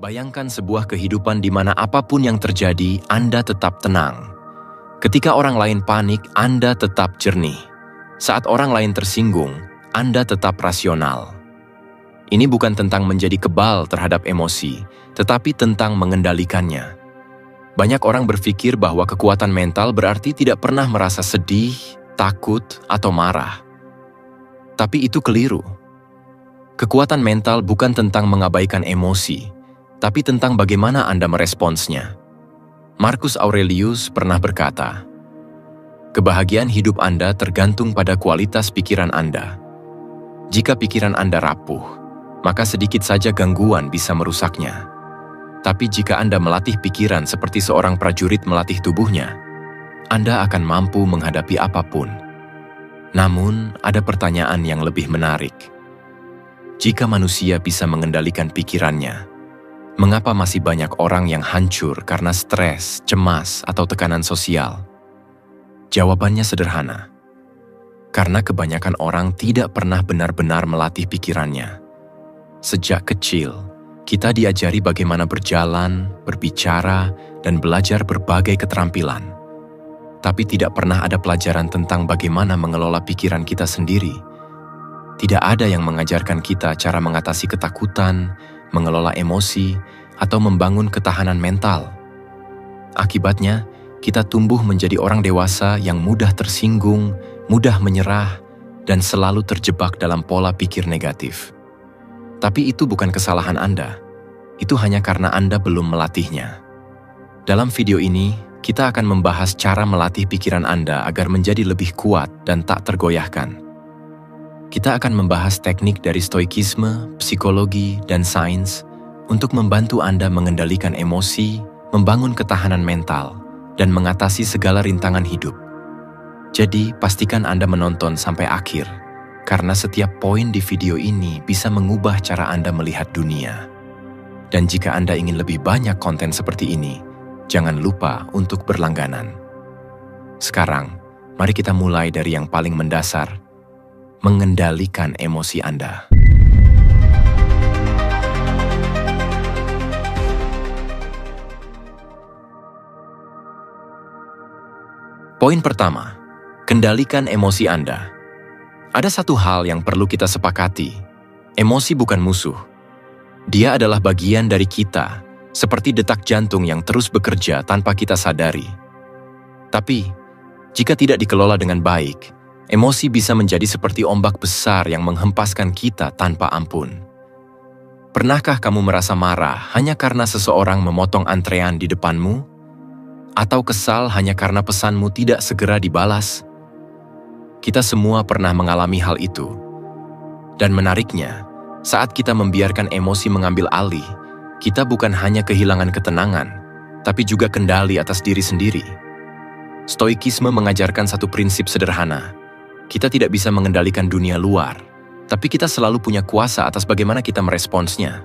Bayangkan sebuah kehidupan di mana apapun yang terjadi, Anda tetap tenang. Ketika orang lain panik, Anda tetap jernih. Saat orang lain tersinggung, Anda tetap rasional. Ini bukan tentang menjadi kebal terhadap emosi, tetapi tentang mengendalikannya. Banyak orang berpikir bahwa kekuatan mental berarti tidak pernah merasa sedih, takut, atau marah. Tapi itu keliru. Kekuatan mental bukan tentang mengabaikan emosi, tapi tentang bagaimana Anda meresponsnya. Marcus Aurelius pernah berkata, "Kebahagiaan hidup Anda tergantung pada kualitas pikiran Anda. Jika pikiran Anda rapuh, maka sedikit saja gangguan bisa merusaknya. Tapi jika Anda melatih pikiran seperti seorang prajurit melatih tubuhnya, Anda akan mampu menghadapi apapun." Namun, ada pertanyaan yang lebih menarik. Jika manusia bisa mengendalikan pikirannya, mengapa masih banyak orang yang hancur karena stres, cemas, atau tekanan sosial? Jawabannya sederhana. Karena kebanyakan orang tidak pernah benar-benar melatih pikirannya. Sejak kecil, kita diajari bagaimana berjalan, berbicara, dan belajar berbagai keterampilan. Tapi tidak pernah ada pelajaran tentang bagaimana mengelola pikiran kita sendiri. Tidak ada yang mengajarkan kita cara mengatasi ketakutan, mengelola emosi, atau membangun ketahanan mental. Akibatnya, kita tumbuh menjadi orang dewasa yang mudah tersinggung, mudah menyerah, dan selalu terjebak dalam pola pikir negatif. Tapi itu bukan kesalahan Anda. Itu hanya karena Anda belum melatihnya. Dalam video ini, kita akan membahas cara melatih pikiran Anda agar menjadi lebih kuat dan tak tergoyahkan. Kita akan membahas teknik dari stoikisme, psikologi, dan sains untuk membantu Anda mengendalikan emosi, membangun ketahanan mental, dan mengatasi segala rintangan hidup. Jadi, pastikan Anda menonton sampai akhir, karena setiap poin di video ini bisa mengubah cara Anda melihat dunia. Dan jika Anda ingin lebih banyak konten seperti ini, jangan lupa untuk berlangganan. Sekarang, mari kita mulai dari yang paling mendasar, mengendalikan emosi Anda. Poin pertama, kendalikan emosi Anda. Ada satu hal yang perlu kita sepakati. Emosi bukan musuh. Dia adalah bagian dari kita, seperti detak jantung yang terus bekerja tanpa kita sadari. Tapi, jika tidak dikelola dengan baik, emosi bisa menjadi seperti ombak besar yang menghempaskan kita tanpa ampun. Pernahkah kamu merasa marah hanya karena seseorang memotong antrean di depanmu? Atau kesal hanya karena pesanmu tidak segera dibalas? Kita semua pernah mengalami hal itu. Dan menariknya, saat kita membiarkan emosi mengambil alih, kita bukan hanya kehilangan ketenangan, tapi juga kendali atas diri sendiri. Stoikisme mengajarkan satu prinsip sederhana. Kita tidak bisa mengendalikan dunia luar, tapi kita selalu punya kuasa atas bagaimana kita meresponsnya.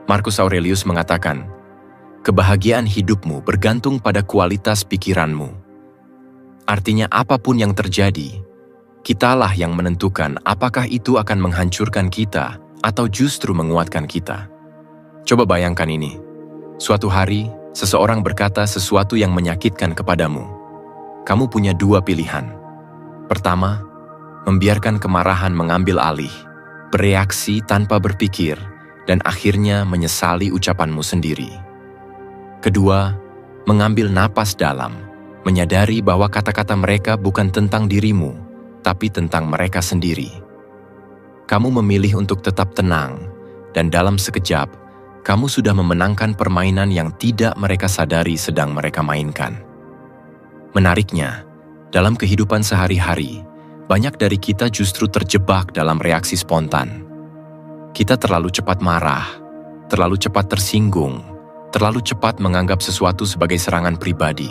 Marcus Aurelius mengatakan, "Kebahagiaan hidupmu bergantung pada kualitas pikiranmu." Artinya apapun yang terjadi, kitalah yang menentukan apakah itu akan menghancurkan kita atau justru menguatkan kita. Coba bayangkan ini. Suatu hari, seseorang berkata sesuatu yang menyakitkan kepadamu. Kamu punya dua pilihan. Pertama, membiarkan kemarahan mengambil alih, bereaksi tanpa berpikir, dan akhirnya menyesali ucapanmu sendiri. Kedua, mengambil napas dalam, menyadari bahwa kata-kata mereka bukan tentang dirimu, tapi tentang mereka sendiri. Kamu memilih untuk tetap tenang, dan dalam sekejap, kamu sudah memenangkan permainan yang tidak mereka sadari sedang mereka mainkan. Menariknya, dalam kehidupan sehari-hari, banyak dari kita justru terjebak dalam reaksi spontan. Kita terlalu cepat marah, terlalu cepat tersinggung, terlalu cepat menganggap sesuatu sebagai serangan pribadi.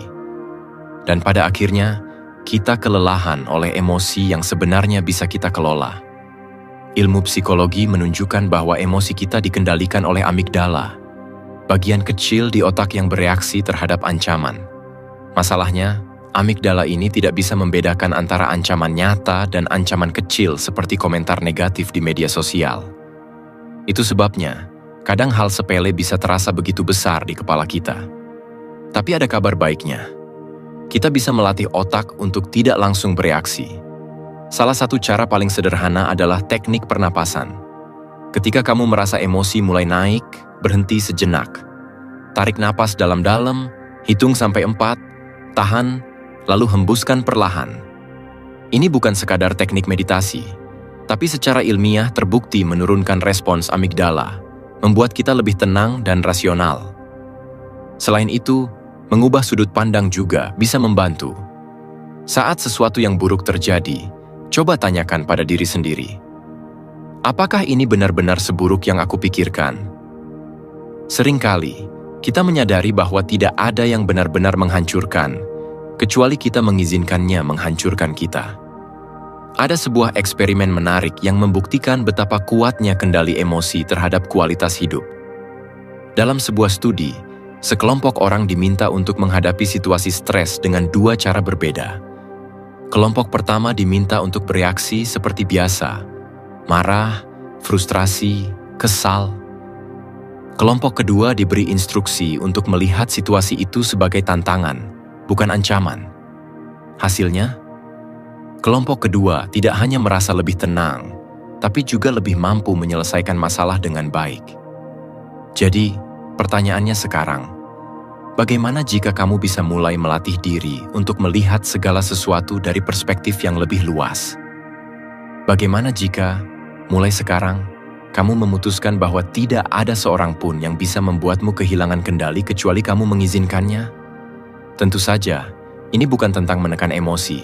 Dan pada akhirnya, kita kelelahan oleh emosi yang sebenarnya bisa kita kelola. Ilmu psikologi menunjukkan bahwa emosi kita dikendalikan oleh amigdala, bagian kecil di otak yang bereaksi terhadap ancaman. Masalahnya, amigdala ini tidak bisa membedakan antara ancaman nyata dan ancaman kecil seperti komentar negatif di media sosial. Itu sebabnya, Kadang hal sepele bisa terasa begitu besar di kepala kita. Tapi ada kabar baiknya. Kita bisa melatih otak untuk tidak langsung bereaksi. Salah satu cara paling sederhana adalah teknik pernapasan. Ketika kamu merasa emosi mulai naik, berhenti sejenak. Tarik napas dalam-dalam, hitung sampai 4, tahan, lalu hembuskan perlahan. Ini bukan sekadar teknik meditasi, tapi secara ilmiah terbukti menurunkan respons amigdala, membuat kita lebih tenang dan rasional. Selain itu, mengubah sudut pandang juga bisa membantu. Saat sesuatu yang buruk terjadi, coba tanyakan pada diri sendiri. Apakah ini benar-benar seburuk yang aku pikirkan? Seringkali, kita menyadari bahwa tidak ada yang benar-benar menghancurkan, kecuali kita mengizinkannya menghancurkan kita. Ada sebuah eksperimen menarik yang membuktikan betapa kuatnya kendali emosi terhadap kualitas hidup. Dalam sebuah studi, sekelompok orang diminta untuk menghadapi situasi stres dengan 2 cara berbeda. Kelompok pertama diminta untuk bereaksi seperti biasa, marah, frustrasi, kesal. Kelompok kedua diberi instruksi untuk melihat situasi itu sebagai tantangan, bukan ancaman. Hasilnya, kelompok kedua tidak hanya merasa lebih tenang, tapi juga lebih mampu menyelesaikan masalah dengan baik. Jadi, pertanyaannya sekarang, bagaimana jika kamu bisa mulai melatih diri untuk melihat segala sesuatu dari perspektif yang lebih luas? Bagaimana jika, mulai sekarang, kamu memutuskan bahwa tidak ada seorang pun yang bisa membuatmu kehilangan kendali kecuali kamu mengizinkannya? Tentu saja, ini bukan tentang menekan emosi.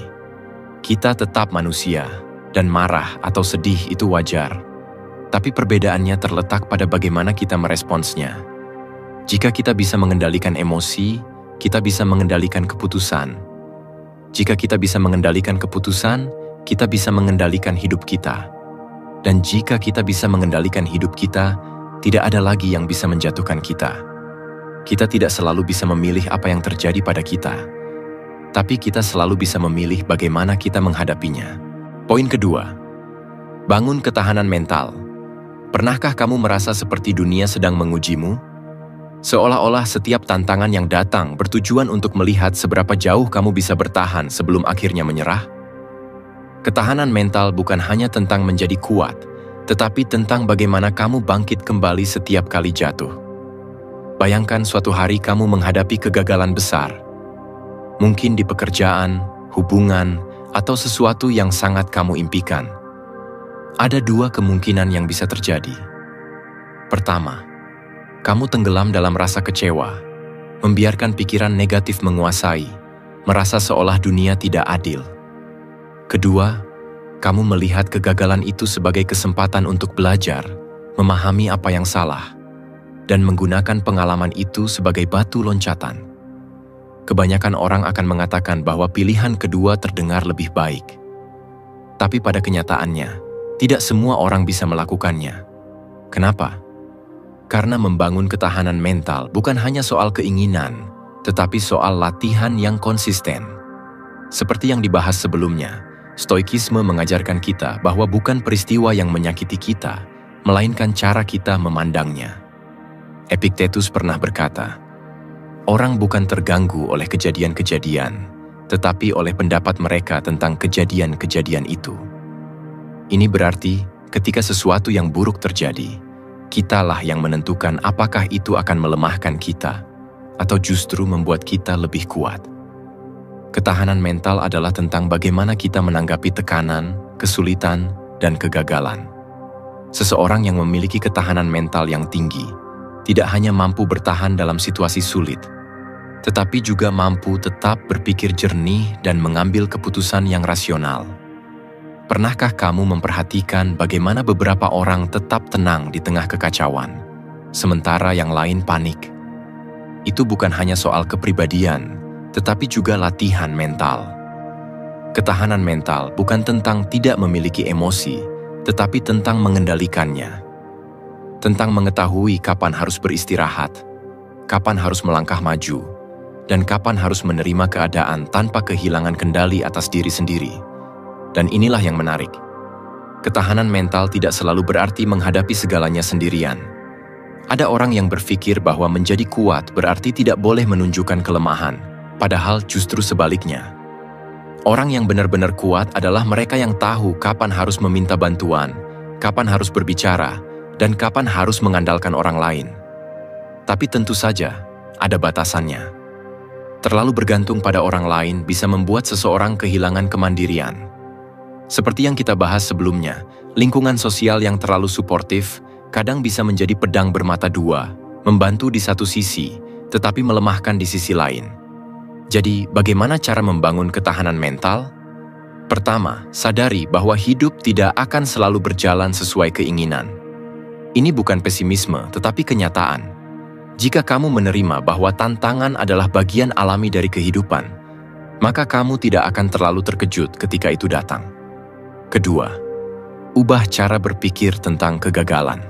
Kita tetap manusia, dan marah atau sedih itu wajar. Tapi perbedaannya terletak pada bagaimana kita meresponsnya. Jika kita bisa mengendalikan emosi, kita bisa mengendalikan keputusan. Jika kita bisa mengendalikan keputusan, kita bisa mengendalikan hidup kita. Dan jika kita bisa mengendalikan hidup kita, tidak ada lagi yang bisa menjatuhkan kita. Kita tidak selalu bisa memilih apa yang terjadi pada kita, tapi kita selalu bisa memilih bagaimana kita menghadapinya. Poin kedua, bangun ketahanan mental. Pernahkah kamu merasa seperti dunia sedang mengujimu? Seolah-olah setiap tantangan yang datang bertujuan untuk melihat seberapa jauh kamu bisa bertahan sebelum akhirnya menyerah? Ketahanan mental bukan hanya tentang menjadi kuat, tetapi tentang bagaimana kamu bangkit kembali setiap kali jatuh. Bayangkan suatu hari kamu menghadapi kegagalan besar. Mungkin di pekerjaan, hubungan, atau sesuatu yang sangat kamu impikan. Ada 2 kemungkinan yang bisa terjadi. Pertama, kamu tenggelam dalam rasa kecewa, membiarkan pikiran negatif menguasai, merasa seolah dunia tidak adil. Kedua, kamu melihat kegagalan itu sebagai kesempatan untuk belajar, memahami apa yang salah, dan menggunakan pengalaman itu sebagai batu loncatan. Kebanyakan orang akan mengatakan bahwa pilihan kedua terdengar lebih baik. Tapi pada kenyataannya, tidak semua orang bisa melakukannya. Kenapa? Karena membangun ketahanan mental bukan hanya soal keinginan, tetapi soal latihan yang konsisten. Seperti yang dibahas sebelumnya, Stoikisme mengajarkan kita bahwa bukan peristiwa yang menyakiti kita, melainkan cara kita memandangnya. Epictetus pernah berkata, orang bukan terganggu oleh kejadian-kejadian, tetapi oleh pendapat mereka tentang kejadian-kejadian itu. Ini berarti, ketika sesuatu yang buruk terjadi, kitalah yang menentukan apakah itu akan melemahkan kita, atau justru membuat kita lebih kuat. Ketahanan mental adalah tentang bagaimana kita menanggapi tekanan, kesulitan, dan kegagalan. Seseorang yang memiliki ketahanan mental yang tinggi tidak hanya mampu bertahan dalam situasi sulit, tetapi juga mampu tetap berpikir jernih dan mengambil keputusan yang rasional. Pernahkah kamu memperhatikan bagaimana beberapa orang tetap tenang di tengah kekacauan, sementara yang lain panik? Itu bukan hanya soal kepribadian, tetapi juga latihan mental. Ketahanan mental bukan tentang tidak memiliki emosi, tetapi tentang mengendalikannya. Tentang mengetahui kapan harus beristirahat, kapan harus melangkah maju, dan kapan harus menerima keadaan tanpa kehilangan kendali atas diri sendiri. Dan inilah yang menarik. Ketahanan mental tidak selalu berarti menghadapi segalanya sendirian. Ada orang yang berpikir bahwa menjadi kuat berarti tidak boleh menunjukkan kelemahan, padahal justru sebaliknya. Orang yang benar-benar kuat adalah mereka yang tahu kapan harus meminta bantuan, kapan harus berbicara, dan kapan harus mengandalkan orang lain. Tapi tentu saja, ada batasannya. Terlalu bergantung pada orang lain bisa membuat seseorang kehilangan kemandirian. Seperti yang kita bahas sebelumnya, lingkungan sosial yang terlalu suportif kadang bisa menjadi pedang bermata dua, membantu di satu sisi, tetapi melemahkan di sisi lain. Jadi, bagaimana cara membangun ketahanan mental? Pertama, sadari bahwa hidup tidak akan selalu berjalan sesuai keinginan. Ini bukan pesimisme, tetapi kenyataan. Jika kamu menerima bahwa tantangan adalah bagian alami dari kehidupan, maka kamu tidak akan terlalu terkejut ketika itu datang. Kedua, ubah cara berpikir tentang kegagalan.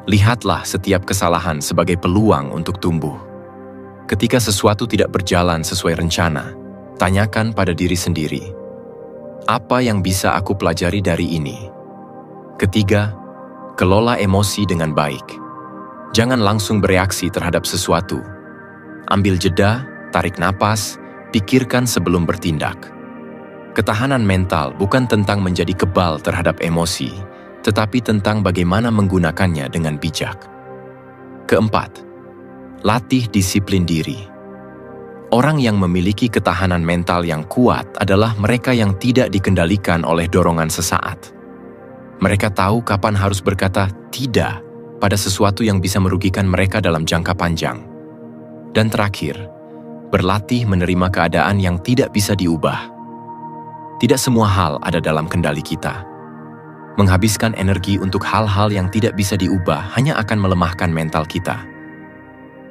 Lihatlah setiap kesalahan sebagai peluang untuk tumbuh. Ketika sesuatu tidak berjalan sesuai rencana, tanyakan pada diri sendiri, apa yang bisa aku pelajari dari ini? Ketiga, kelola emosi dengan baik. Jangan langsung bereaksi terhadap sesuatu. Ambil jeda, tarik napas, pikirkan sebelum bertindak. Ketahanan mental bukan tentang menjadi kebal terhadap emosi, tetapi tentang bagaimana menggunakannya dengan bijak. Keempat, latih disiplin diri. Orang yang memiliki ketahanan mental yang kuat adalah mereka yang tidak dikendalikan oleh dorongan sesaat. Mereka tahu kapan harus berkata tidak pada sesuatu yang bisa merugikan mereka dalam jangka panjang. Dan terakhir, berlatih menerima keadaan yang tidak bisa diubah. Tidak semua hal ada dalam kendali kita. Menghabiskan energi untuk hal-hal yang tidak bisa diubah hanya akan melemahkan mental kita.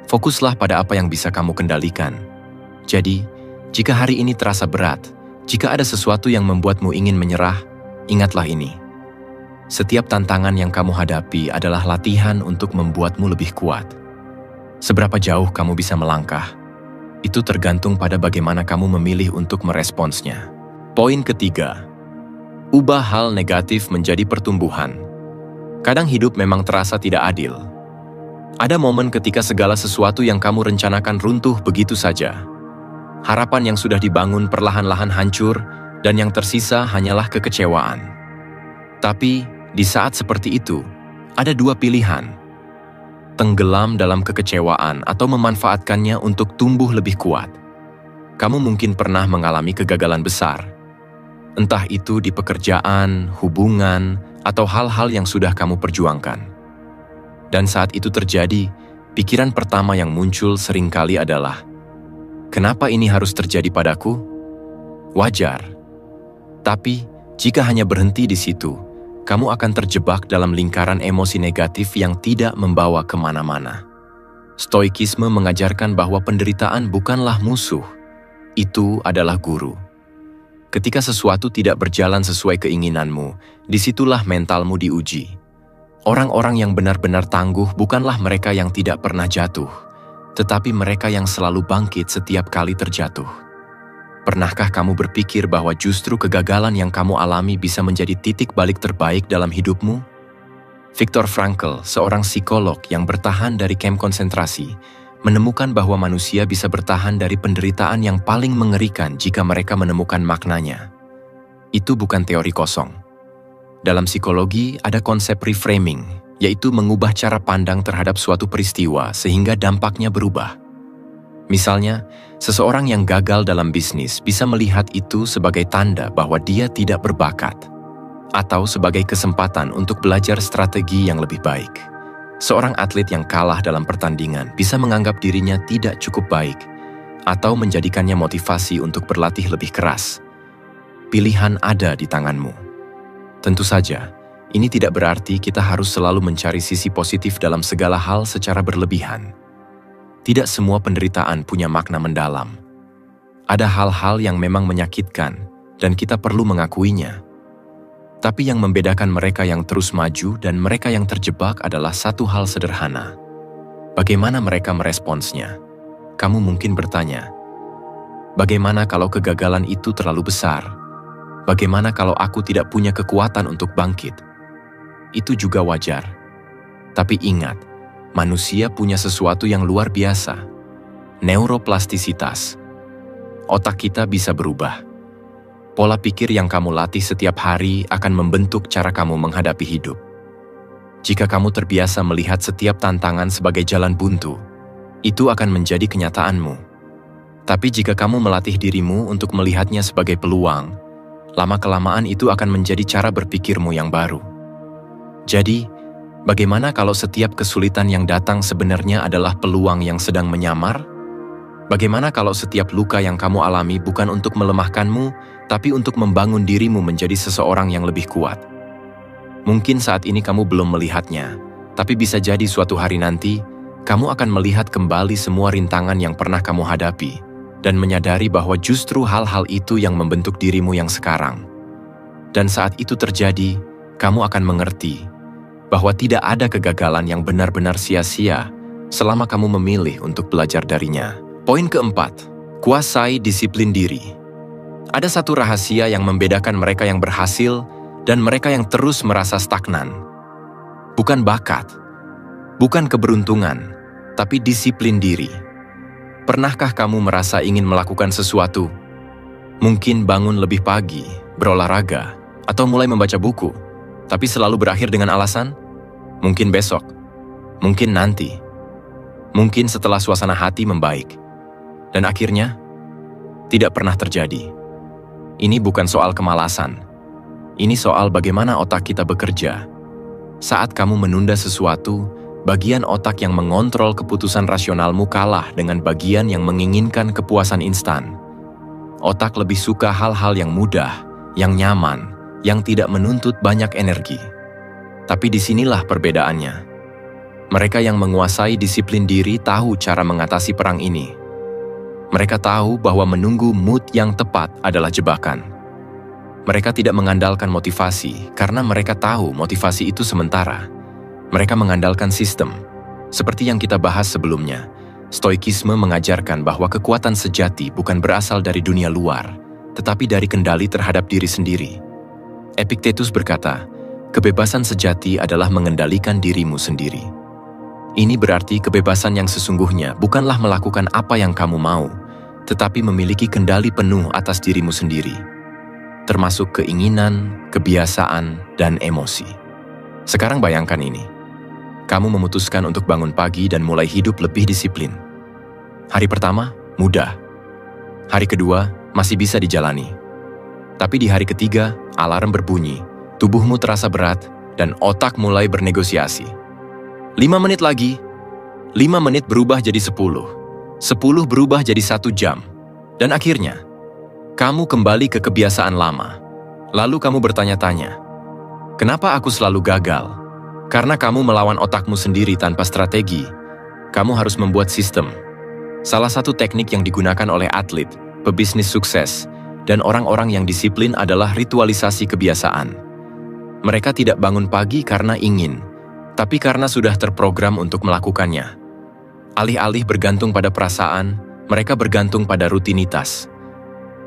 Fokuslah pada apa yang bisa kamu kendalikan. Jadi, jika hari ini terasa berat, jika ada sesuatu yang membuatmu ingin menyerah, ingatlah ini. Setiap tantangan yang kamu hadapi adalah latihan untuk membuatmu lebih kuat. Seberapa jauh kamu bisa melangkah, itu tergantung pada bagaimana kamu memilih untuk meresponsnya. Poin ketiga, ubah hal negatif menjadi pertumbuhan. Kadang hidup memang terasa tidak adil. Ada momen ketika segala sesuatu yang kamu rencanakan runtuh begitu saja. Harapan yang sudah dibangun perlahan-lahan hancur, dan yang tersisa hanyalah kekecewaan. Tapi, di saat seperti itu, ada dua pilihan. Tenggelam dalam kekecewaan atau memanfaatkannya untuk tumbuh lebih kuat. Kamu mungkin pernah mengalami kegagalan besar. Entah itu di pekerjaan, hubungan, atau hal-hal yang sudah kamu perjuangkan. Dan saat itu terjadi, pikiran pertama yang muncul seringkali adalah, kenapa ini harus terjadi padaku? Wajar. Tapi, jika hanya berhenti di situ, kamu akan terjebak dalam lingkaran emosi negatif yang tidak membawa kemana-mana. Stoikisme mengajarkan bahwa penderitaan bukanlah musuh, itu adalah guru. Ketika sesuatu tidak berjalan sesuai keinginanmu, disitulah mentalmu diuji. Orang-orang yang benar-benar tangguh bukanlah mereka yang tidak pernah jatuh, tetapi mereka yang selalu bangkit setiap kali terjatuh. Pernahkah kamu berpikir bahwa justru kegagalan yang kamu alami bisa menjadi titik balik terbaik dalam hidupmu? Viktor Frankl, seorang psikolog yang bertahan dari kamp konsentrasi, menemukan bahwa manusia bisa bertahan dari penderitaan yang paling mengerikan jika mereka menemukan maknanya. Itu bukan teori kosong. Dalam psikologi ada konsep reframing, yaitu mengubah cara pandang terhadap suatu peristiwa sehingga dampaknya berubah. Misalnya, seseorang yang gagal dalam bisnis bisa melihat itu sebagai tanda bahwa dia tidak berbakat, atau sebagai kesempatan untuk belajar strategi yang lebih baik. Seorang atlet yang kalah dalam pertandingan bisa menganggap dirinya tidak cukup baik, atau menjadikannya motivasi untuk berlatih lebih keras. Pilihan ada di tanganmu. Tentu saja, ini tidak berarti kita harus selalu mencari sisi positif dalam segala hal secara berlebihan. Tidak semua penderitaan punya makna mendalam. Ada hal-hal yang memang menyakitkan, dan kita perlu mengakuinya. Tapi yang membedakan mereka yang terus maju dan mereka yang terjebak adalah satu hal sederhana. Bagaimana mereka meresponsnya? Kamu mungkin bertanya, bagaimana kalau kegagalan itu terlalu besar? Bagaimana kalau aku tidak punya kekuatan untuk bangkit? Itu juga wajar. Tapi ingat, manusia punya sesuatu yang luar biasa. Neuroplastisitas. Otak kita bisa berubah. Pola pikir yang kamu latih setiap hari akan membentuk cara kamu menghadapi hidup. Jika kamu terbiasa melihat setiap tantangan sebagai jalan buntu, itu akan menjadi kenyataanmu. Tapi jika kamu melatih dirimu untuk melihatnya sebagai peluang, lama-kelamaan itu akan menjadi cara berpikirmu yang baru. Jadi, bagaimana kalau setiap kesulitan yang datang sebenarnya adalah peluang yang sedang menyamar? Bagaimana kalau setiap luka yang kamu alami bukan untuk melemahkanmu, tapi untuk membangun dirimu menjadi seseorang yang lebih kuat? Mungkin saat ini kamu belum melihatnya, tapi bisa jadi suatu hari nanti, kamu akan melihat kembali semua rintangan yang pernah kamu hadapi, dan menyadari bahwa justru hal-hal itu yang membentuk dirimu yang sekarang. Dan saat itu terjadi, kamu akan mengerti bahwa tidak ada kegagalan yang benar-benar sia-sia selama kamu memilih untuk belajar darinya. Poin keempat, kuasai disiplin diri. Ada satu rahasia yang membedakan mereka yang berhasil dan mereka yang terus merasa stagnan. Bukan bakat, bukan keberuntungan, tapi disiplin diri. Pernahkah kamu merasa ingin melakukan sesuatu? Mungkin bangun lebih pagi, berolahraga, atau mulai membaca buku, tapi selalu berakhir dengan alasan, mungkin besok, mungkin nanti, mungkin setelah suasana hati membaik. Dan akhirnya, tidak pernah terjadi. Ini bukan soal kemalasan. Ini soal bagaimana otak kita bekerja. Saat kamu menunda sesuatu, bagian otak yang mengontrol keputusan rasionalmu kalah dengan bagian yang menginginkan kepuasan instan. Otak lebih suka hal-hal yang mudah, yang nyaman, yang tidak menuntut banyak energi. Tapi disinilah perbedaannya. Mereka yang menguasai disiplin diri tahu cara mengatasi perang ini. Mereka tahu bahwa menunggu mood yang tepat adalah jebakan. Mereka tidak mengandalkan motivasi karena mereka tahu motivasi itu sementara. Mereka mengandalkan sistem. Seperti yang kita bahas sebelumnya, Stoikisme mengajarkan bahwa kekuatan sejati bukan berasal dari dunia luar, tetapi dari kendali terhadap diri sendiri. Epictetus berkata, kebebasan sejati adalah mengendalikan dirimu sendiri. Ini berarti kebebasan yang sesungguhnya bukanlah melakukan apa yang kamu mau, tetapi memiliki kendali penuh atas dirimu sendiri, termasuk keinginan, kebiasaan, dan emosi. Sekarang bayangkan ini. Kamu memutuskan untuk bangun pagi dan mulai hidup lebih disiplin. Hari pertama, mudah. Hari kedua, masih bisa dijalani. Tapi di hari ketiga, alarm berbunyi, tubuhmu terasa berat, dan otak mulai bernegosiasi. 5 menit lagi, 5 menit berubah jadi 10. 10 berubah jadi 1 jam. Dan akhirnya, kamu kembali ke kebiasaan lama. Lalu kamu bertanya-tanya, kenapa aku selalu gagal? Karena kamu melawan otakmu sendiri tanpa strategi. Kamu harus membuat sistem. Salah satu teknik yang digunakan oleh atlet, pebisnis sukses, dan orang-orang yang disiplin adalah ritualisasi kebiasaan. Mereka tidak bangun pagi karena ingin, tapi karena sudah terprogram untuk melakukannya. Alih-alih bergantung pada perasaan, mereka bergantung pada rutinitas.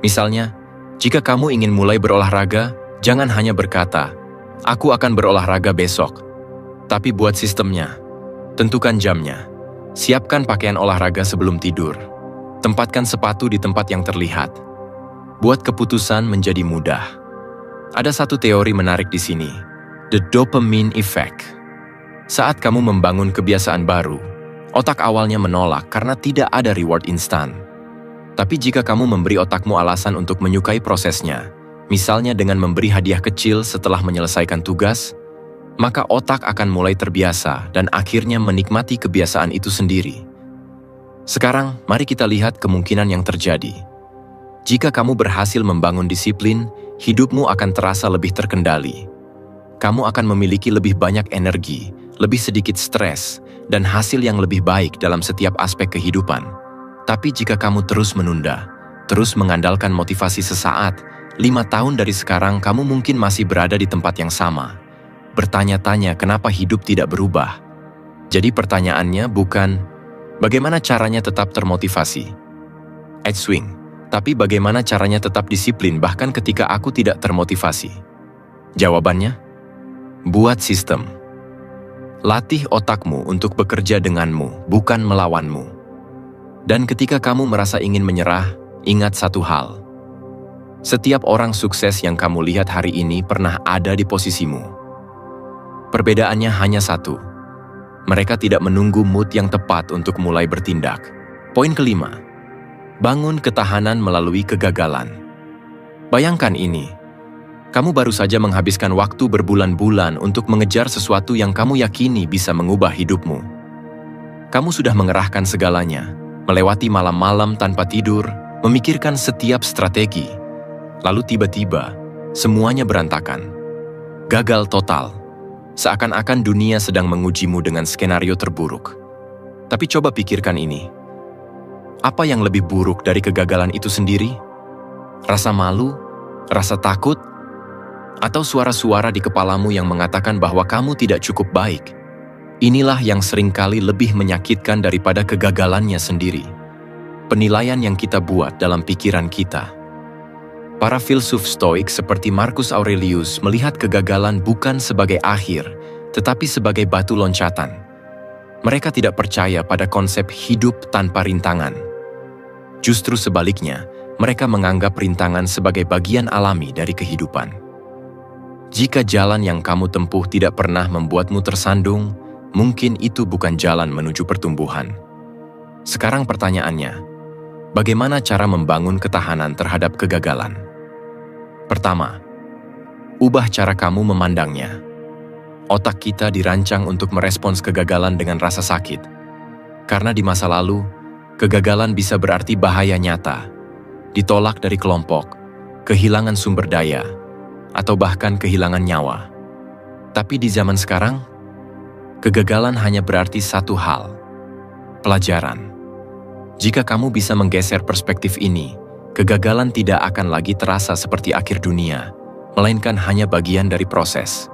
Misalnya, jika kamu ingin mulai berolahraga, jangan hanya berkata, "Aku akan berolahraga besok." Tapi buat sistemnya. Tentukan jamnya. Siapkan pakaian olahraga sebelum tidur. Tempatkan sepatu di tempat yang terlihat. Buat keputusan menjadi mudah. Ada satu teori menarik di sini, the dopamine effect. Saat kamu membangun kebiasaan baru, otak awalnya menolak karena tidak ada reward instan. Tapi jika kamu memberi otakmu alasan untuk menyukai prosesnya, misalnya dengan memberi hadiah kecil setelah menyelesaikan tugas, maka otak akan mulai terbiasa dan akhirnya menikmati kebiasaan itu sendiri. Sekarang, mari kita lihat kemungkinan yang terjadi. Jika kamu berhasil membangun disiplin, hidupmu akan terasa lebih terkendali. Kamu akan memiliki lebih banyak energi, lebih sedikit stres, dan hasil yang lebih baik dalam setiap aspek kehidupan. Tapi jika kamu terus menunda, terus mengandalkan motivasi sesaat, 5 tahun dari sekarang kamu mungkin masih berada di tempat yang sama. Bertanya-tanya kenapa hidup tidak berubah. Jadi pertanyaannya bukan, bagaimana caranya tetap termotivasi? Swing, tapi bagaimana caranya tetap disiplin bahkan ketika aku tidak termotivasi? Jawabannya, buat sistem. Latih otakmu untuk bekerja denganmu, bukan melawanmu. Dan ketika kamu merasa ingin menyerah, ingat satu hal. Setiap orang sukses yang kamu lihat hari ini pernah ada di posisimu. Perbedaannya hanya satu. Mereka tidak menunggu mood yang tepat untuk mulai bertindak. Poin kelima. Bangun ketahanan melalui kegagalan. Bayangkan ini. Kamu baru saja menghabiskan waktu berbulan-bulan untuk mengejar sesuatu yang kamu yakini bisa mengubah hidupmu. Kamu sudah mengerahkan segalanya, melewati malam-malam tanpa tidur, memikirkan setiap strategi. Lalu tiba-tiba, semuanya berantakan. Gagal total. Seakan-akan dunia sedang mengujimu dengan skenario terburuk. Tapi coba pikirkan ini. Apa yang lebih buruk dari kegagalan itu sendiri? Rasa malu? Rasa takut? Atau suara-suara di kepalamu yang mengatakan bahwa kamu tidak cukup baik? Inilah yang seringkali lebih menyakitkan daripada kegagalannya sendiri. Penilaian yang kita buat dalam pikiran kita. Para filsuf Stoik seperti Marcus Aurelius melihat kegagalan bukan sebagai akhir, tetapi sebagai batu loncatan. Mereka tidak percaya pada konsep hidup tanpa rintangan. Justru sebaliknya, mereka menganggap rintangan sebagai bagian alami dari kehidupan. Jika jalan yang kamu tempuh tidak pernah membuatmu tersandung, mungkin itu bukan jalan menuju pertumbuhan. Sekarang pertanyaannya, bagaimana cara membangun ketahanan terhadap kegagalan? Pertama, ubah cara kamu memandangnya. Otak kita dirancang untuk merespons kegagalan dengan rasa sakit. Karena di masa lalu, kegagalan bisa berarti bahaya nyata, ditolak dari kelompok, kehilangan sumber daya, atau bahkan kehilangan nyawa. Tapi di zaman sekarang, kegagalan hanya berarti satu hal, pelajaran. Jika kamu bisa menggeser perspektif ini, kegagalan tidak akan lagi terasa seperti akhir dunia, melainkan hanya bagian dari proses.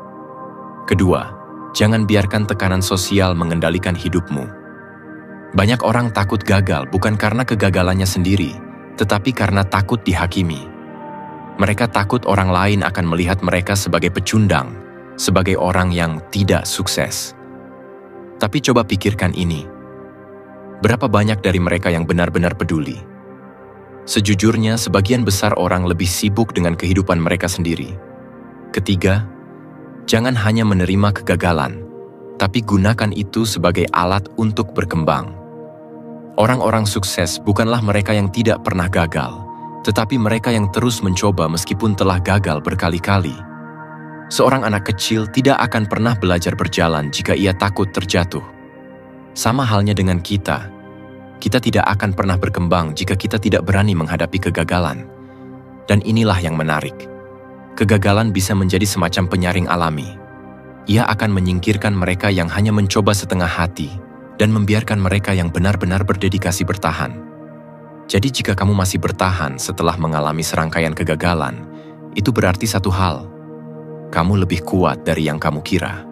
Kedua, jangan biarkan tekanan sosial mengendalikan hidupmu. Banyak orang takut gagal bukan karena kegagalannya sendiri, tetapi karena takut dihakimi. Mereka takut orang lain akan melihat mereka sebagai pecundang, sebagai orang yang tidak sukses. Tapi coba pikirkan ini. Berapa banyak dari mereka yang benar-benar peduli? Sejujurnya, sebagian besar orang lebih sibuk dengan kehidupan mereka sendiri. Ketiga, jangan hanya menerima kegagalan, tapi gunakan itu sebagai alat untuk berkembang. Orang-orang sukses bukanlah mereka yang tidak pernah gagal, tetapi mereka yang terus mencoba meskipun telah gagal berkali-kali. Seorang anak kecil tidak akan pernah belajar berjalan jika ia takut terjatuh. Sama halnya dengan kita. Kita tidak akan pernah berkembang jika kita tidak berani menghadapi kegagalan. Dan inilah yang menarik. Kegagalan bisa menjadi semacam penyaring alami. Ia akan menyingkirkan mereka yang hanya mencoba setengah hati dan membiarkan mereka yang benar-benar berdedikasi bertahan. Jadi jika kamu masih bertahan setelah mengalami serangkaian kegagalan, itu berarti satu hal. Kamu lebih kuat dari yang kamu kira.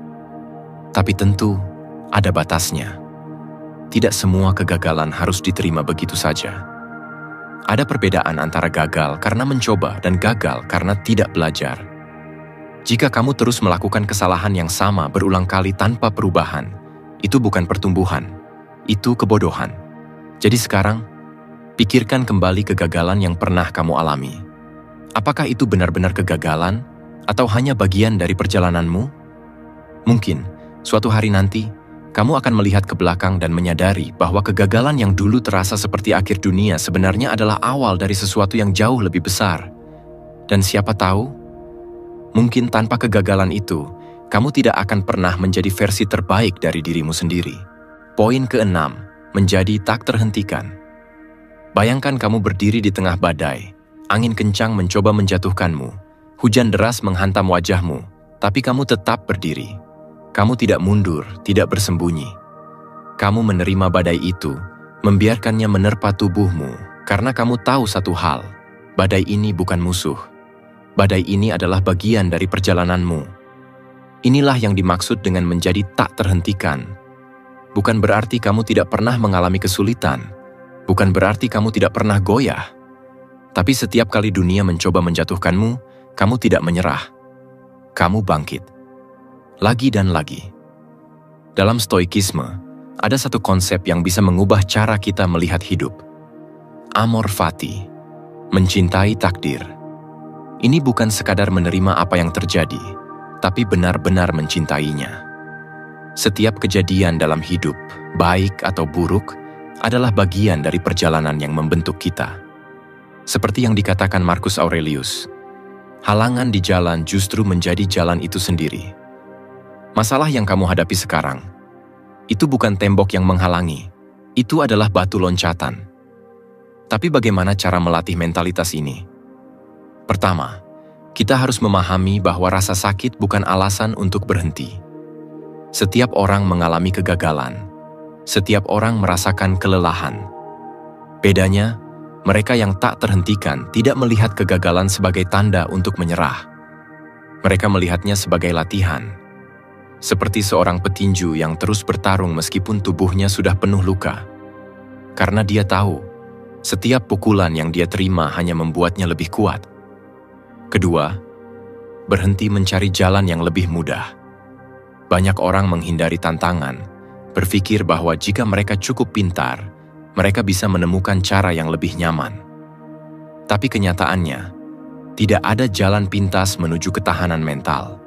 Tapi tentu ada batasnya. Tidak semua kegagalan harus diterima begitu saja. Ada perbedaan antara gagal karena mencoba dan gagal karena tidak belajar. Jika kamu terus melakukan kesalahan yang sama berulang kali tanpa perubahan, itu bukan pertumbuhan, itu kebodohan. Jadi sekarang, pikirkan kembali kegagalan yang pernah kamu alami. Apakah itu benar-benar kegagalan atau hanya bagian dari perjalananmu? Mungkin, suatu hari nanti, kamu akan melihat ke belakang dan menyadari bahwa kegagalan yang dulu terasa seperti akhir dunia sebenarnya adalah awal dari sesuatu yang jauh lebih besar. Dan siapa tahu, mungkin tanpa kegagalan itu, kamu tidak akan pernah menjadi versi terbaik dari dirimu sendiri. Poin keenam, menjadi tak terhentikan. Bayangkan kamu berdiri di tengah badai, angin kencang mencoba menjatuhkanmu, hujan deras menghantam wajahmu, tapi kamu tetap berdiri. Kamu tidak mundur, tidak bersembunyi. Kamu menerima badai itu, membiarkannya menerpa tubuhmu, karena kamu tahu satu hal, badai ini bukan musuh. Badai ini adalah bagian dari perjalananmu. Inilah yang dimaksud dengan menjadi tak terhentikan. Bukan berarti kamu tidak pernah mengalami kesulitan, bukan berarti kamu tidak pernah goyah. Tapi setiap kali dunia mencoba menjatuhkanmu, kamu tidak menyerah. Kamu bangkit. Lagi dan lagi. Dalam stoikisme, ada satu konsep yang bisa mengubah cara kita melihat hidup. Amor fati, mencintai takdir. Ini bukan sekadar menerima apa yang terjadi, tapi benar-benar mencintainya. Setiap kejadian dalam hidup, baik atau buruk, adalah bagian dari perjalanan yang membentuk kita. Seperti yang dikatakan Marcus Aurelius, halangan di jalan justru menjadi jalan itu sendiri. Masalah yang kamu hadapi sekarang, itu bukan tembok yang menghalangi, itu adalah batu loncatan. Tapi bagaimana cara melatih mentalitas ini? Pertama, kita harus memahami bahwa rasa sakit bukan alasan untuk berhenti. Setiap orang mengalami kegagalan. Setiap orang merasakan kelelahan. Bedanya, mereka yang tak terhentikan tidak melihat kegagalan sebagai tanda untuk menyerah. Mereka melihatnya sebagai latihan. Seperti seorang petinju yang terus bertarung meskipun tubuhnya sudah penuh luka. Karena dia tahu, setiap pukulan yang dia terima hanya membuatnya lebih kuat. Kedua, berhenti mencari jalan yang lebih mudah. Banyak orang menghindari tantangan, berpikir bahwa jika mereka cukup pintar, mereka bisa menemukan cara yang lebih nyaman. Tapi kenyataannya, tidak ada jalan pintas menuju ketahanan mental.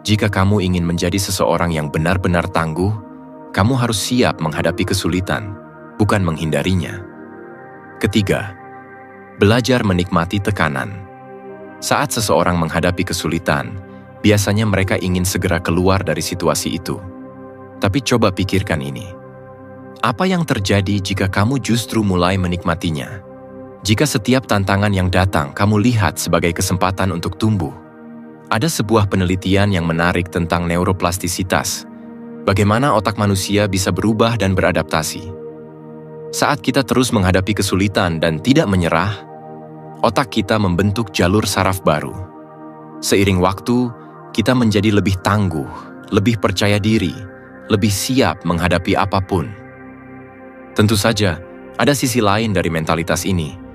Jika kamu ingin menjadi seseorang yang benar-benar tangguh, kamu harus siap menghadapi kesulitan, bukan menghindarinya. Ketiga, belajar menikmati tekanan. Saat seseorang menghadapi kesulitan, biasanya mereka ingin segera keluar dari situasi itu. Tapi coba pikirkan ini. Apa yang terjadi jika kamu justru mulai menikmatinya? Jika setiap tantangan yang datang kamu lihat sebagai kesempatan untuk tumbuh. Ada sebuah penelitian yang menarik tentang neuroplastisitas. Bagaimana otak manusia bisa berubah dan beradaptasi. Saat kita terus menghadapi kesulitan dan tidak menyerah, otak kita membentuk jalur saraf baru. Seiring waktu, kita menjadi lebih tangguh, lebih percaya diri, lebih siap menghadapi apapun. Tentu saja, ada sisi lain dari mentalitas ini.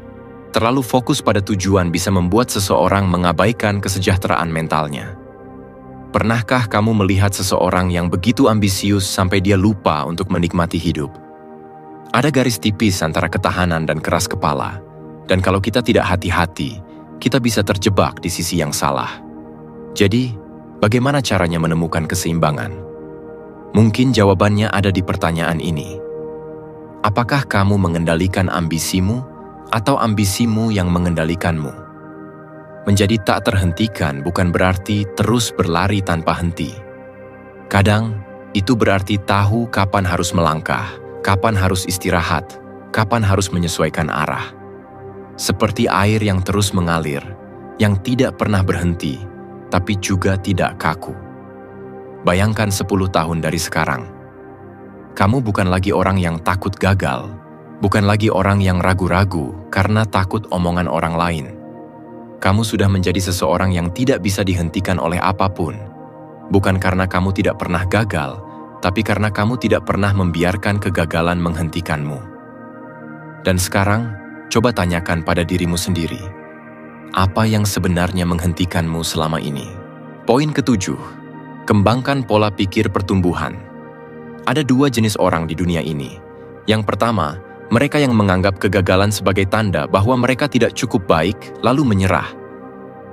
Terlalu fokus pada tujuan bisa membuat seseorang mengabaikan kesejahteraan mentalnya. Pernahkah kamu melihat seseorang yang begitu ambisius sampai dia lupa untuk menikmati hidup? Ada garis tipis antara ketahanan dan keras kepala, dan kalau kita tidak hati-hati, kita bisa terjebak di sisi yang salah. Jadi, bagaimana caranya menemukan keseimbangan? Mungkin jawabannya ada di pertanyaan ini. Apakah kamu mengendalikan ambisimu atau ambisimu yang mengendalikanmu? Menjadi tak terhentikan bukan berarti terus berlari tanpa henti. Kadang, itu berarti tahu kapan harus melangkah, kapan harus istirahat, kapan harus menyesuaikan arah. Seperti air yang terus mengalir, yang tidak pernah berhenti, tapi juga tidak kaku. Bayangkan 10 tahun dari sekarang. Kamu bukan lagi orang yang takut gagal, bukan lagi orang yang ragu-ragu karena takut omongan orang lain. Kamu sudah menjadi seseorang yang tidak bisa dihentikan oleh apapun. Bukan karena kamu tidak pernah gagal, tapi karena kamu tidak pernah membiarkan kegagalan menghentikanmu. Dan sekarang, coba tanyakan pada dirimu sendiri. Apa yang sebenarnya menghentikanmu selama ini? Poin ketujuh, kembangkan pola pikir pertumbuhan. Ada 2 jenis orang di dunia ini. Yang pertama, mereka yang menganggap kegagalan sebagai tanda bahwa mereka tidak cukup baik, lalu menyerah.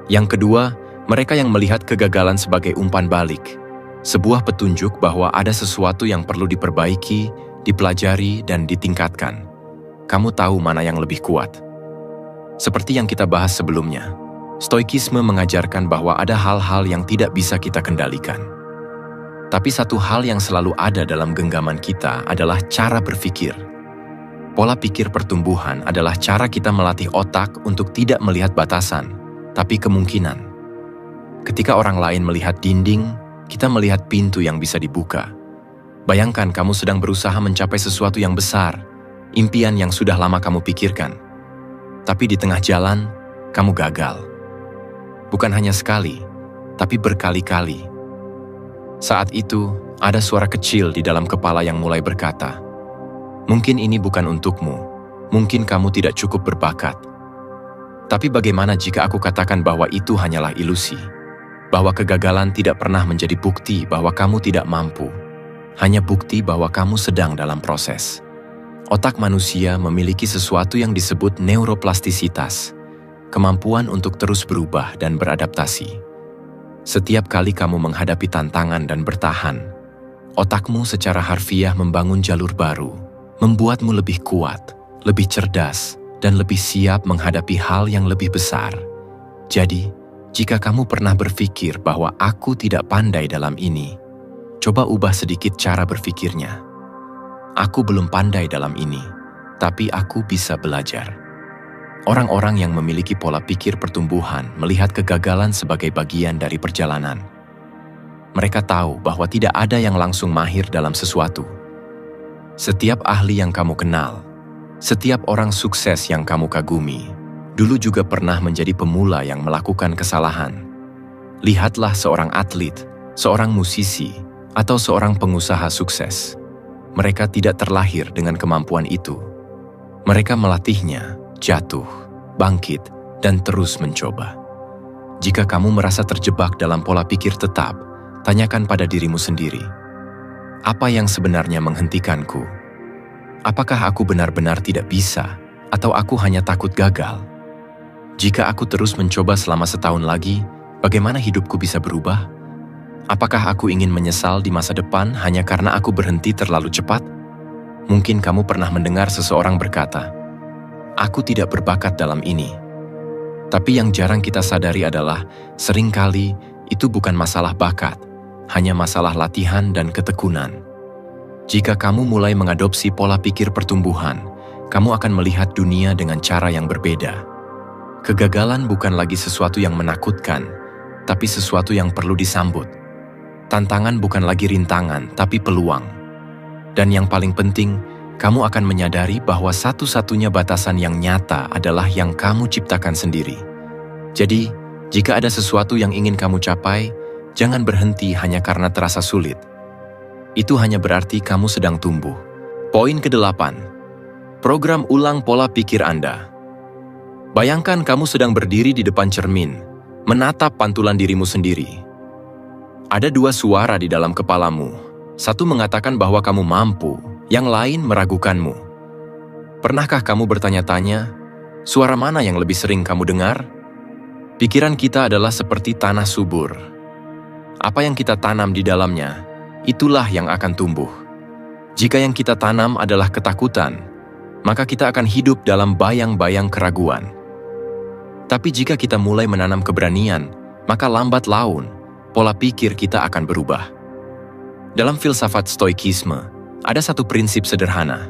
Yang kedua, mereka yang melihat kegagalan sebagai umpan balik, sebuah petunjuk bahwa ada sesuatu yang perlu diperbaiki, dipelajari, dan ditingkatkan. Kamu tahu mana yang lebih kuat. Seperti yang kita bahas sebelumnya, stoikisme mengajarkan bahwa ada hal-hal yang tidak bisa kita kendalikan. Tapi satu hal yang selalu ada dalam genggaman kita adalah cara berpikir. Pola pikir pertumbuhan adalah cara kita melatih otak untuk tidak melihat batasan, tapi kemungkinan. Ketika orang lain melihat dinding, kita melihat pintu yang bisa dibuka. Bayangkan kamu sedang berusaha mencapai sesuatu yang besar, impian yang sudah lama kamu pikirkan. Tapi di tengah jalan, kamu gagal. Bukan hanya sekali, tapi berkali-kali. Saat itu, ada suara kecil di dalam kepala yang mulai berkata, "Mungkin ini bukan untukmu, mungkin kamu tidak cukup berbakat." Tapi bagaimana jika aku katakan bahwa itu hanyalah ilusi? Bahwa kegagalan tidak pernah menjadi bukti bahwa kamu tidak mampu. hanya bukti bahwa kamu sedang dalam proses. Otak manusia memiliki sesuatu yang disebut neuroplastisitas, kemampuan untuk terus berubah dan beradaptasi. Setiap kali kamu menghadapi tantangan dan bertahan, otakmu secara harfiah membangun jalur baru, membuatmu lebih kuat, lebih cerdas, dan lebih siap menghadapi hal yang lebih besar. Jadi, jika kamu pernah berpikir bahwa aku tidak pandai dalam ini, coba ubah sedikit cara berpikirnya. Aku belum pandai dalam ini, tapi aku bisa belajar. Orang-orang yang memiliki pola pikir pertumbuhan melihat kegagalan sebagai bagian dari perjalanan. Mereka tahu bahwa tidak ada yang langsung mahir dalam sesuatu. Setiap ahli yang kamu kenal, setiap orang sukses yang kamu kagumi, dulu juga pernah menjadi pemula yang melakukan kesalahan. Lihatlah seorang atlet, seorang musisi, atau seorang pengusaha sukses. Mereka tidak terlahir dengan kemampuan itu. Mereka melatihnya, jatuh, bangkit, dan terus mencoba. Jika kamu merasa terjebak dalam pola pikir tetap, tanyakan pada dirimu sendiri, apa yang sebenarnya menghentikanku? Apakah aku benar-benar tidak bisa, atau aku hanya takut gagal? Jika aku terus mencoba selama setahun lagi, bagaimana hidupku bisa berubah? Apakah aku ingin menyesal di masa depan hanya karena aku berhenti terlalu cepat? Mungkin kamu pernah mendengar seseorang berkata, "Aku tidak berbakat dalam ini." Tapi yang jarang kita sadari adalah, seringkali itu bukan masalah bakat, hanya masalah latihan dan ketekunan. Jika kamu mulai mengadopsi pola pikir pertumbuhan, kamu akan melihat dunia dengan cara yang berbeda. Kegagalan bukan lagi sesuatu yang menakutkan, tapi sesuatu yang perlu disambut. Tantangan bukan lagi rintangan, tapi peluang. Dan yang paling penting, kamu akan menyadari bahwa satu-satunya batasan yang nyata adalah yang kamu ciptakan sendiri. Jadi, jika ada sesuatu yang ingin kamu capai, jangan berhenti hanya karena terasa sulit. Itu hanya berarti kamu sedang tumbuh. Poin ke-8. Program ulang pola pikir Anda. Bayangkan kamu sedang berdiri di depan cermin, menatap pantulan dirimu sendiri. Ada dua suara di dalam kepalamu. Satu mengatakan bahwa kamu mampu, yang lain meragukanmu. Pernahkah kamu bertanya-tanya, suara mana yang lebih sering kamu dengar? Pikiran kita adalah seperti tanah subur. Apa yang kita tanam di dalamnya, itulah yang akan tumbuh. Jika yang kita tanam adalah ketakutan, maka kita akan hidup dalam bayang-bayang keraguan. Tapi jika kita mulai menanam keberanian, maka lambat laun, pola pikir kita akan berubah. Dalam filsafat stoikisme, ada satu prinsip sederhana.